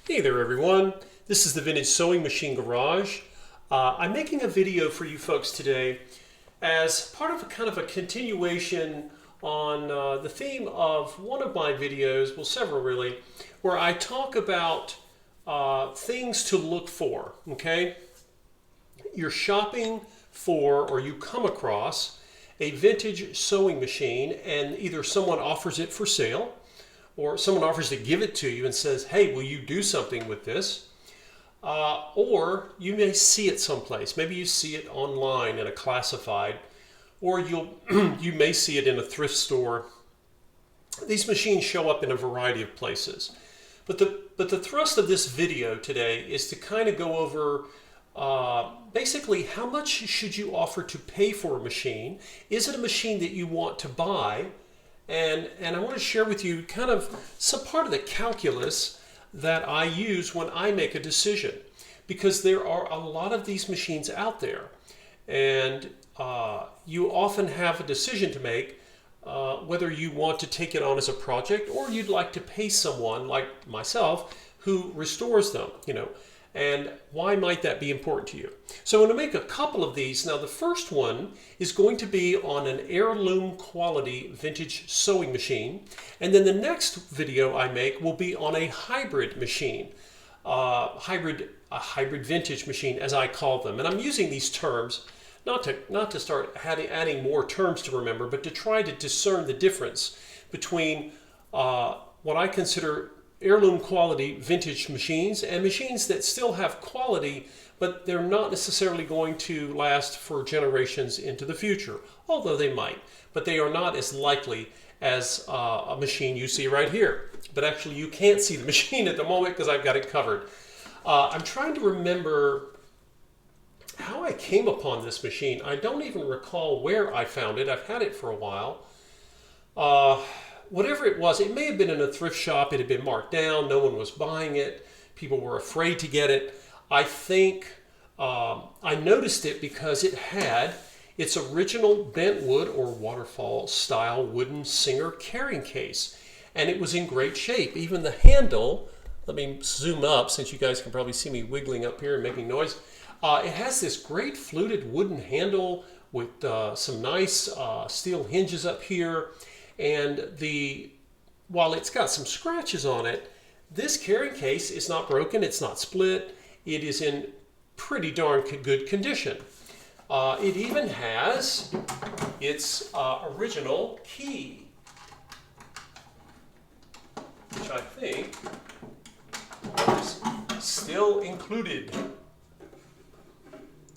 Hey there everyone, this is the Vintage Sewing Machine Garage. I'm making a video for you folks today as part of a kind of a continuation on the theme of one of my videos, well several really, where I talk about things to look for, okay? You're shopping for or you come across a vintage sewing machine and either someone offers it for sale or someone offers to give it to you and says, hey, will you do something with this? Or you may see it someplace. Maybe you see it online in a classified, or you may see it in a thrift store. These machines show up in a variety of places. But the thrust of this video today is to kind of go over basically how much should you offer to pay for a machine? Is it a machine that you want to buy? And I want to share with you kind of some part of the calculus that I use when I make a decision, because there are a lot of these machines out there, and you often have a decision to make whether you want to take it on as a project or you'd like to pay someone like myself who restores them, and why might that be important to you? So I'm going to make a couple of these. Now the first one is going to be on an heirloom quality vintage sewing machine, and then the next video I make will be on a hybrid machine, a hybrid vintage machine as I call them. And I'm using these terms not to start adding more terms to remember, but to try to discern the difference between what I consider heirloom quality vintage machines and machines that still have quality, but they're not necessarily going to last for generations into the future, although they might, but they are not as likely as a machine you see right here. But actually you can't see the machine at the moment because I've got it covered. I'm trying to remember how I came upon this machine. I don't even recall where I found it. I've had it for a while. Whatever it was, it may have been in a thrift shop. It had been marked down. No one was buying it. People were afraid to get it. I think I noticed it because it had its original bent wood or waterfall style wooden Singer carrying case. And it was in great shape. Even the handle, let me zoom up since you guys can probably see me wiggling up here and making noise. It has this great fluted wooden handle with some nice steel hinges up here. And while it's got some scratches on it, this carrying case is not broken, it's not split, it is in pretty darn good condition. It even has its original key, which I think is still included.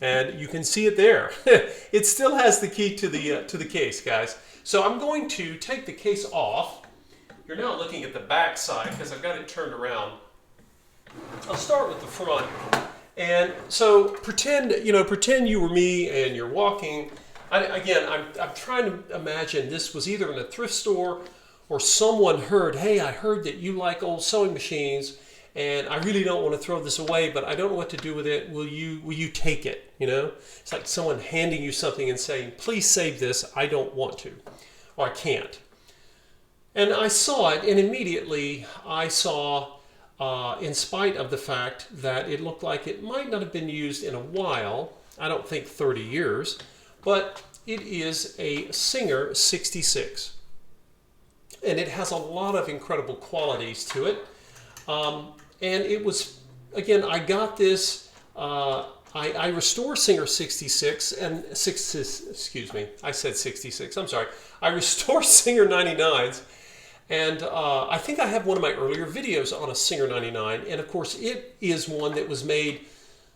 And you can see it there. It still has the key to the case, guys. So I'm going to take the case off. You're now looking at the back side because I've got it turned around. I'll start with the front. And so pretend you were me and you're walking. I'm trying to imagine this was either in a thrift store or someone heard, hey, I heard that you like old sewing machines and I really don't want to throw this away, but I don't know what to do with it. Will you take it? It's like someone handing you something and saying, please save this. I don't want to, or I can't. And I saw it, and immediately I saw, in spite of the fact that it looked like it might not have been used in a while, I don't think 30 years, but it is a Singer 66. And it has a lot of incredible qualities to it. And it was, again, I got this, I restore Singer 66 and excuse me, I said 66, I'm sorry. I restore Singer 99s, and I think I have one of my earlier videos on a Singer 99, and of course it is one that was made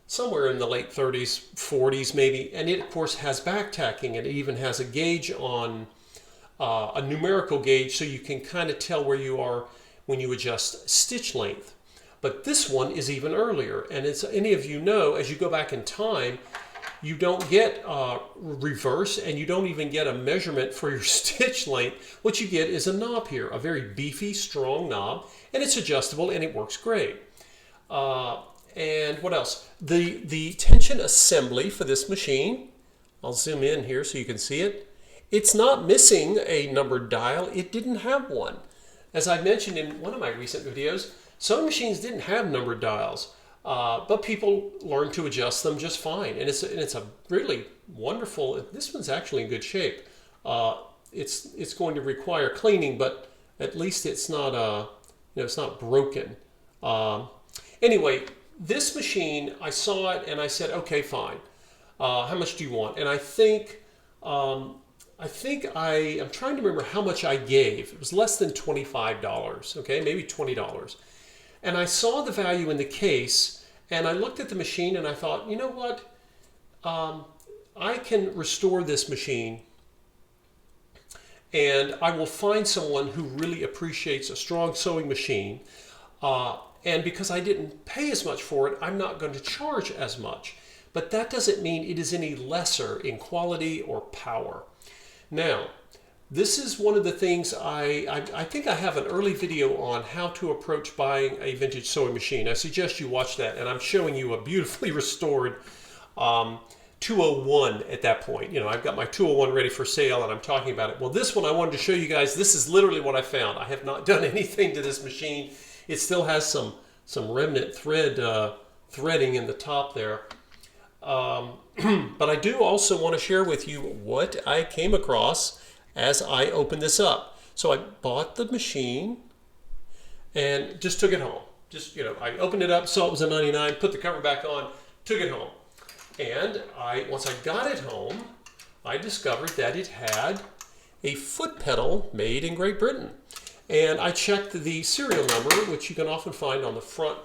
somewhere in the late 30s, 40s maybe, and it of course has back tacking, and it even has a gauge on, a numerical gauge, so you can kind of tell where you are when you adjust stitch length. But this one is even earlier, and as any of you know, as you go back in time, you don't get reverse, and you don't even get a measurement for your stitch length. What you get is a knob here, a very beefy, strong knob, and it's adjustable, and it works great. And what else? The tension assembly for this machine, I'll zoom in here so you can see it. It's not missing a numbered dial. It didn't have one. As I mentioned in one of my recent videos, Sewing machines didn't have numbered dials, but people learned to adjust them just fine. And it's a really wonderful. This one's actually in good shape. It's going to require cleaning, but at least it's not it's not broken. Anyway, this machine, I saw it and I said, okay, fine. How much do you want? And I think I'm trying to remember how much I gave. It was less than $25, okay, maybe $20. And I saw the value in the case, and I looked at the machine and I thought, you know what? I can restore this machine, and I will find someone who really appreciates a strong sewing machine. And because I didn't pay as much for it, I'm not going to charge as much. But that doesn't mean it is any lesser in quality or power. Now, this is one of the things I think I have an early video on how to approach buying a vintage sewing machine. I suggest you watch that, and I'm showing you a beautifully restored 201 at that point. You know, I've got my 201 ready for sale and I'm talking about it. Well, this one I wanted to show you guys. This is literally what I found. I have not done anything to this machine. It still has some remnant threading in the top there. But I do also want to share with you what I came across as I opened this up. So I bought the machine and just took it home. Just, I opened it up, saw it was a 99, put the cover back on, took it home. And once I got it home, I discovered that it had a foot pedal made in Great Britain. And I checked the serial number, which you can often find on the front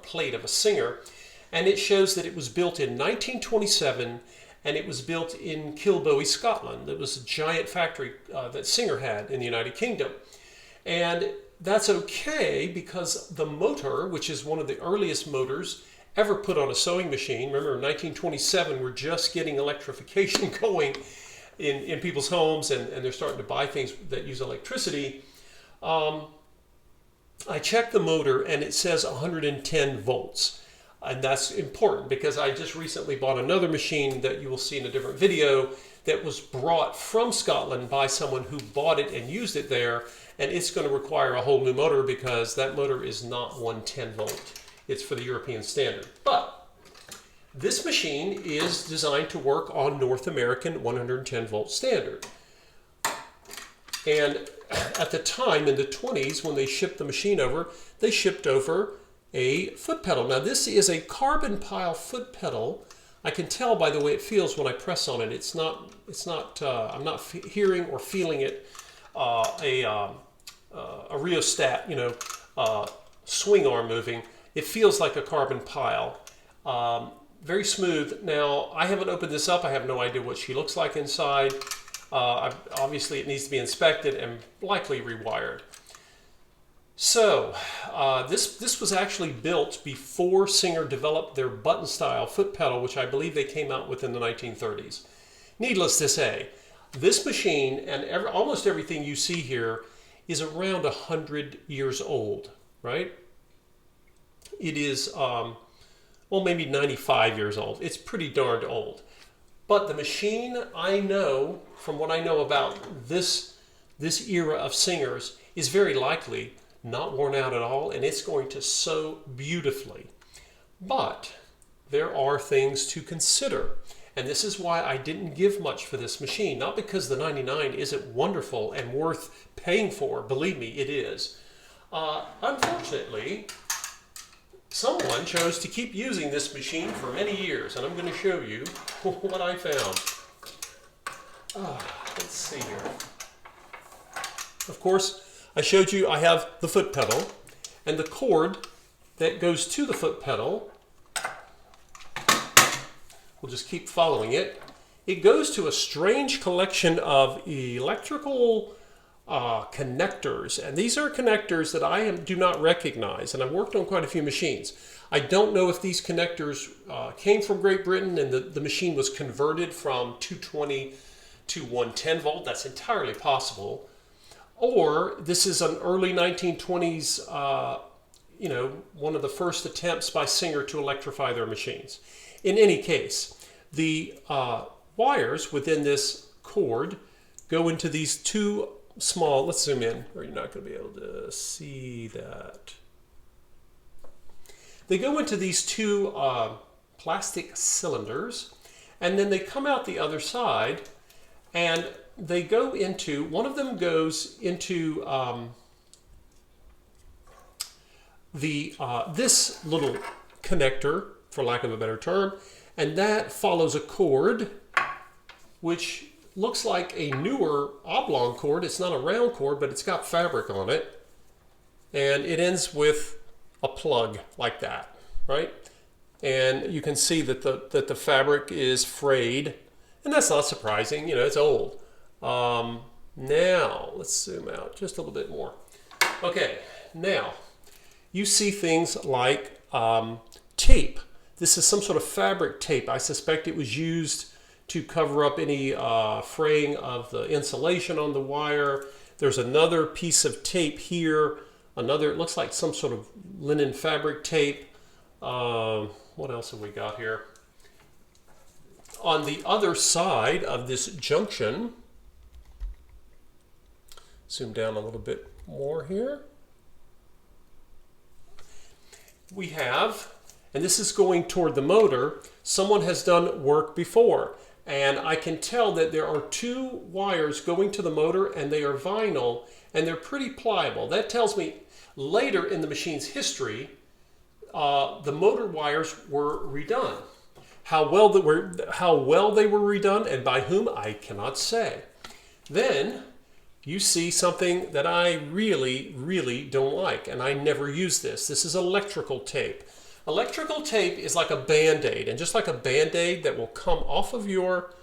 plate of a Singer, and it shows that it was built in 1927, and it was built in Kilbowie, Scotland. It was a giant factory that Singer had in the United Kingdom. And that's okay because the motor, which is one of the earliest motors ever put on a sewing machine, remember in 1927 we're just getting electrification going in people's homes, and they're starting to buy things that use electricity. I checked the motor and it says 110 volts. And that's important because I just recently bought another machine that you will see in a different video that was brought from Scotland by someone who bought it and used it there. And it's going to require a whole new motor because that motor is not 110 volt. It's for the European standard. But this machine is designed to work on North American 110 volt standard. And at the time in the 20s when they shipped the machine over, they shipped over a foot pedal. Now this is a carbon pile foot pedal. I can tell by the way it feels when I press on it. I'm not hearing or feeling it a rheostat, swing arm moving. It feels like a carbon pile. Very smooth. Now I haven't opened this up. I have no idea what she looks like inside. Obviously it needs to be inspected and likely rewired. So this was actually built before Singer developed their button style foot pedal, which I believe they came out with in the 1930s. Needless to say, this machine and almost everything you see here is around 100 years old, right? It is, maybe 95 years old. It's pretty darned old. But the machine, I know, from what I know about this era of Singers, is very likely not worn out at all, and it's going to sew beautifully. But there are things to consider, and this is why I didn't give much for this machine. Not because the 99 isn't wonderful and worth paying for, believe me, it is. Unfortunately, someone chose to keep using this machine for many years, and I'm going to show you what I found. Let's see here. Of course, I showed you I have the foot pedal, and the cord that goes to the foot pedal, we'll just keep following it. It goes to a strange collection of electrical connectors, and these are connectors that I do not recognize, and I've worked on quite a few machines. I don't know if these connectors came from Great Britain and the machine was converted from 220 to 110 volt. That's entirely possible. Or this is an early 1920s, one of the first attempts by Singer to electrify their machines. In any case, the wires within this cord go into these two small, let's zoom in, or you're not going to be able to see that. they go into these two plastic cylinders, and then they come out the other side, and they go into, one of them goes into this little connector, for lack of a better term, and that follows a cord which looks like a newer oblong cord. It's not a round cord, but it's got fabric on it, and it ends with a plug like that, right? And you can see that the fabric is frayed, and that's not surprising. You know, it's old. Now let's zoom out just a little bit more. Okay, now you see things like tape. This is some sort of fabric tape. I suspect it was used to cover up any fraying of the insulation on the wire. There's another piece of tape here. Another, it looks like some sort of linen fabric tape. What else have we got here? On the other side of this junction, zoom down a little bit more here, we have, and this is going toward the motor, someone has done work before. And I can tell that there are two wires going to the motor, and they are vinyl, and they're pretty pliable. That tells me later in the machine's history, the motor wires were redone. How well they were redone and by whom, I cannot say. Then you see something that I really, really don't like, and I never use this. This is electrical tape. Electrical tape is like a Band-Aid, and just like a Band-Aid that will come off of your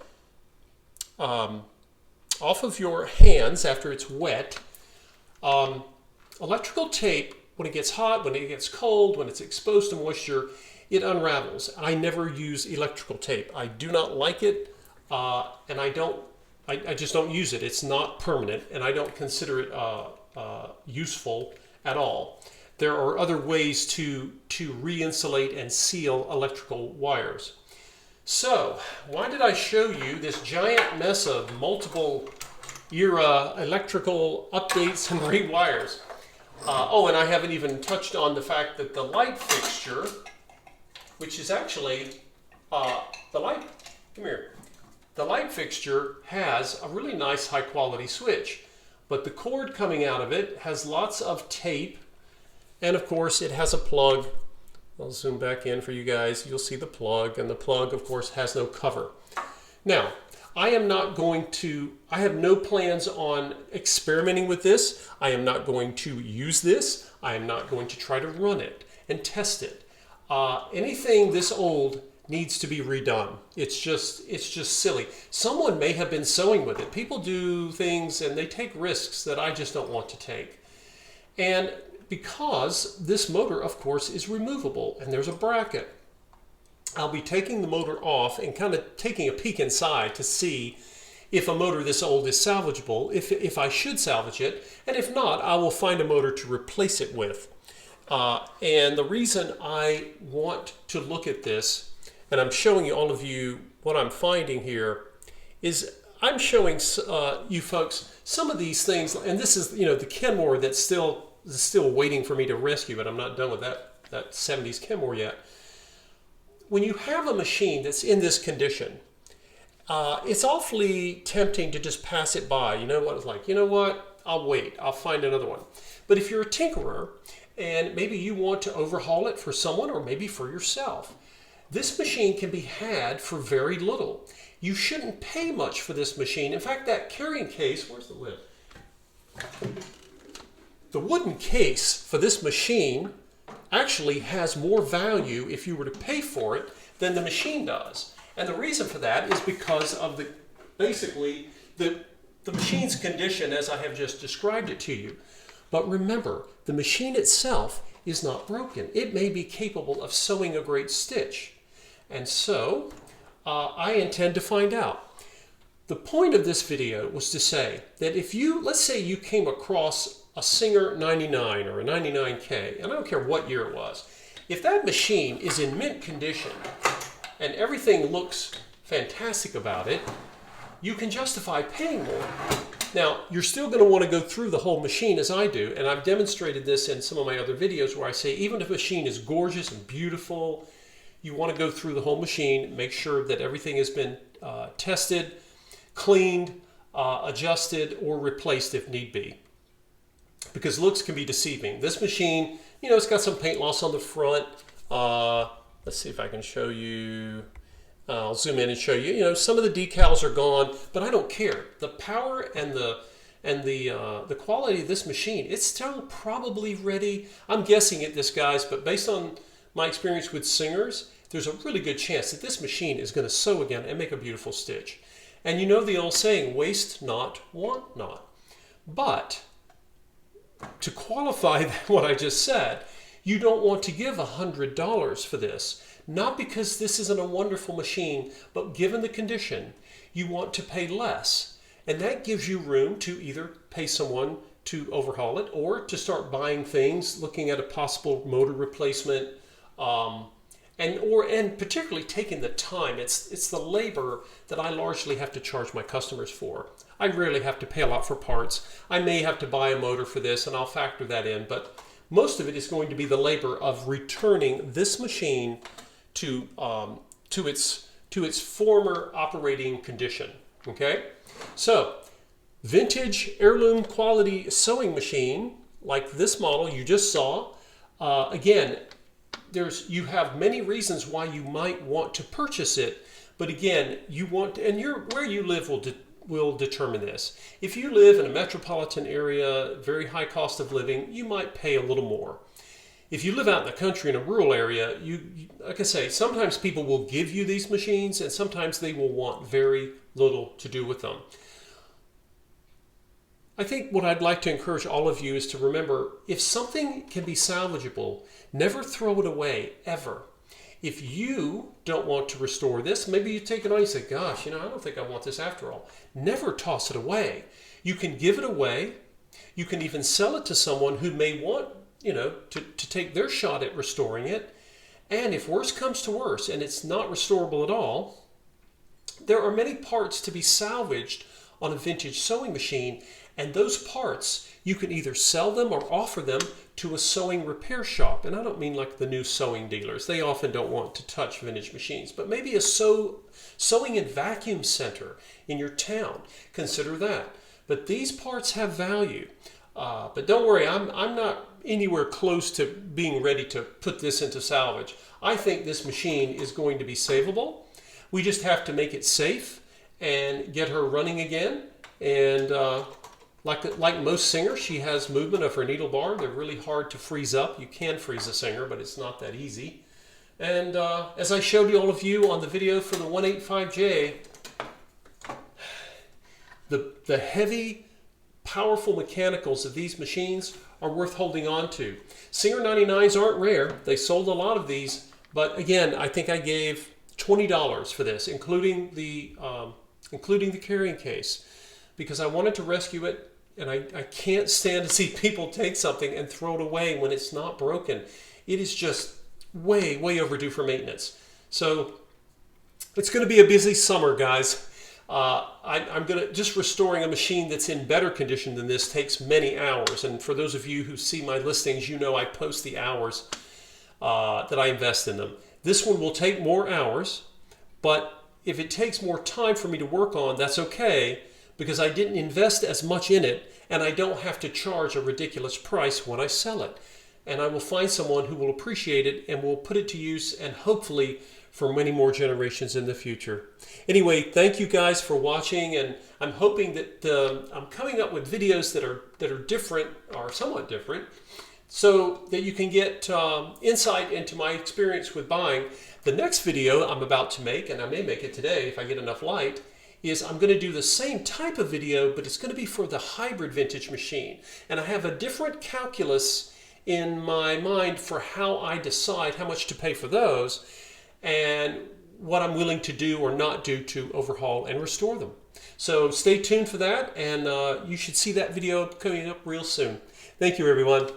hands after it's wet, electrical tape, when it gets hot, when it gets cold, when it's exposed to moisture, it unravels. I never use electrical tape. I do not like it, and I just don't use it. It's not permanent, and I don't consider it useful at all. There are other ways to re-insulate and seal electrical wires. So, why did I show you this giant mess of multiple era electrical updates and rewires? Oh, and I haven't even touched on the fact that the light fixture, which is actually the light fixture has a really nice high quality switch, but the cord coming out of it has lots of tape. And of course it has a plug. I'll zoom back in for you guys. You'll see the plug, and the plug of course has no cover. Now, I have no plans on experimenting with this. I am not going to use this. I am not going to try to run it and test it. Anything this old needs to be redone. It's just silly. Someone may have been sewing with it. People do things and they take risks that I just don't want to take. And because this motor, of course, is removable and there's a bracket, I'll be taking the motor off and kind of taking a peek inside to see if a motor this old is salvageable, if I should salvage it, and if not, I will find a motor to replace it with. And the reason I want to look at this, and I'm showing you all of you what I'm finding here, is I'm showing you folks some of these things, and this is, you know, the Kenmore that's still waiting for me to rescue, but I'm not done with that 70s Kenmore yet. When you have a machine that's in this condition, it's awfully tempting to just pass it by. You know what it's like, you know what, I'll wait, I'll find another one. But if you're a tinkerer and maybe you want to overhaul it for someone or maybe for yourself, this machine can be had for very little. You shouldn't pay much for this machine. In fact, that carrying case, where's the lid? The wooden case for this machine actually has more value if you were to pay for it than the machine does. And the reason for that is because of the machine's condition as I have just described it to you. But remember, the machine itself is not broken. It may be capable of sewing a great stitch. And so I intend to find out. The point of this video was to say that if you, let's say you came across a Singer 99 or a 99K, and I don't care what year it was, if that machine is in mint condition and everything looks fantastic about it, you can justify paying more Now, you're still going to want to go through the whole machine as I do, and I've demonstrated this in some of my other videos where I say even if a machine is gorgeous and beautiful, you want to go through the whole machine, make sure that everything has been tested, cleaned, adjusted, or replaced if need be. Because looks can be deceiving. This machine, you know, it's got some paint loss on the front. Let's see if I can show you. I'll zoom in and show you. You know, some of the decals are gone, but I don't care. The power and the quality of this machine, it's still probably ready. I'm guessing at this, guys, but based on my experience with singers, there's a really good chance that this machine is going to sew again and make a beautiful stitch. And you know the old saying, waste not, want not. But to qualify what I just said, you don't want to give $100 for this. Not because this isn't a wonderful machine, but given the condition, you want to pay less. And that gives you room to either pay someone to overhaul it or to start buying things, looking at a possible motor replacement, and particularly taking the time. It's the labor that I largely have to charge my customers for. I rarely have to pay a lot for parts. I may have to buy a motor for this, and I'll factor that in, but most of it is going to be the labor of returning this machine to its former operating condition. Okay, so vintage heirloom quality sewing machine like this model you just saw. Again, you have many reasons why you might want to purchase it, but again, you want, and where you live will determine this. If you live in a metropolitan area, very high cost of living, you might pay a little more. If you live out in the country in a rural area, like I say, sometimes people will give you these machines and sometimes they will want very little to do with them. I think what I'd like to encourage all of you is to remember, if something can be salvageable, never throw it away, ever. If you don't want to restore this, maybe you take it on and you say, gosh, you know, I don't think I want this after all. Never toss it away. You can give it away. You can even sell it to someone who may want, you know, to take their shot at restoring it. And if worse comes to worse and it's not restorable at all, there are many parts to be salvaged on a vintage sewing machine, and those parts you can either sell them or offer them to a sewing repair shop. And I don't mean like the new sewing dealers. They often don't want to touch vintage machines, but maybe a sewing and vacuum center in your town. Consider that. But these parts have value. But don't worry, I'm not anywhere close to being ready to put this into salvage. I think this machine is going to be savable. We just have to make it safe and get her running again. And like most singers, she has movement of her needle bar. They're really hard to freeze up. You can freeze a singer, but it's not that easy. And as I showed all of you on the video for the 185J, the heavy, powerful mechanicals of these machines are worth holding on to. Singer 99s aren't rare. They sold a lot of these, but again, I think I gave $20 for this, including the carrying case, because I wanted to rescue it, and I can't stand to see people take something and throw it away when it's not broken. It is just way, way overdue for maintenance. So it's going to be a busy summer, guys. I'm just restoring a machine that's in better condition than this takes many hours. And for those of you who see my listings, you know I post the hours that I invest in them. This one will take more hours, but if it takes more time for me to work on, that's okay, because I didn't invest as much in it, and I don't have to charge a ridiculous price when I sell it. And I will find someone who will appreciate it and will put it to use, and hopefully for many more generations in the future. Anyway, thank you guys for watching, and I'm hoping that I'm coming up with videos that are different, or somewhat different, so that you can get insight into my experience with buying. The next video I'm about to make, and I may make it today if I get enough light, is I'm going to do the same type of video, but it's going to be for the hybrid vintage machine. And I have a different calculus in my mind for how I decide how much to pay for those, and what I'm willing to do or not do to overhaul and restore them. So stay tuned for that, and you should see that video coming up real soon. Thank you, everyone.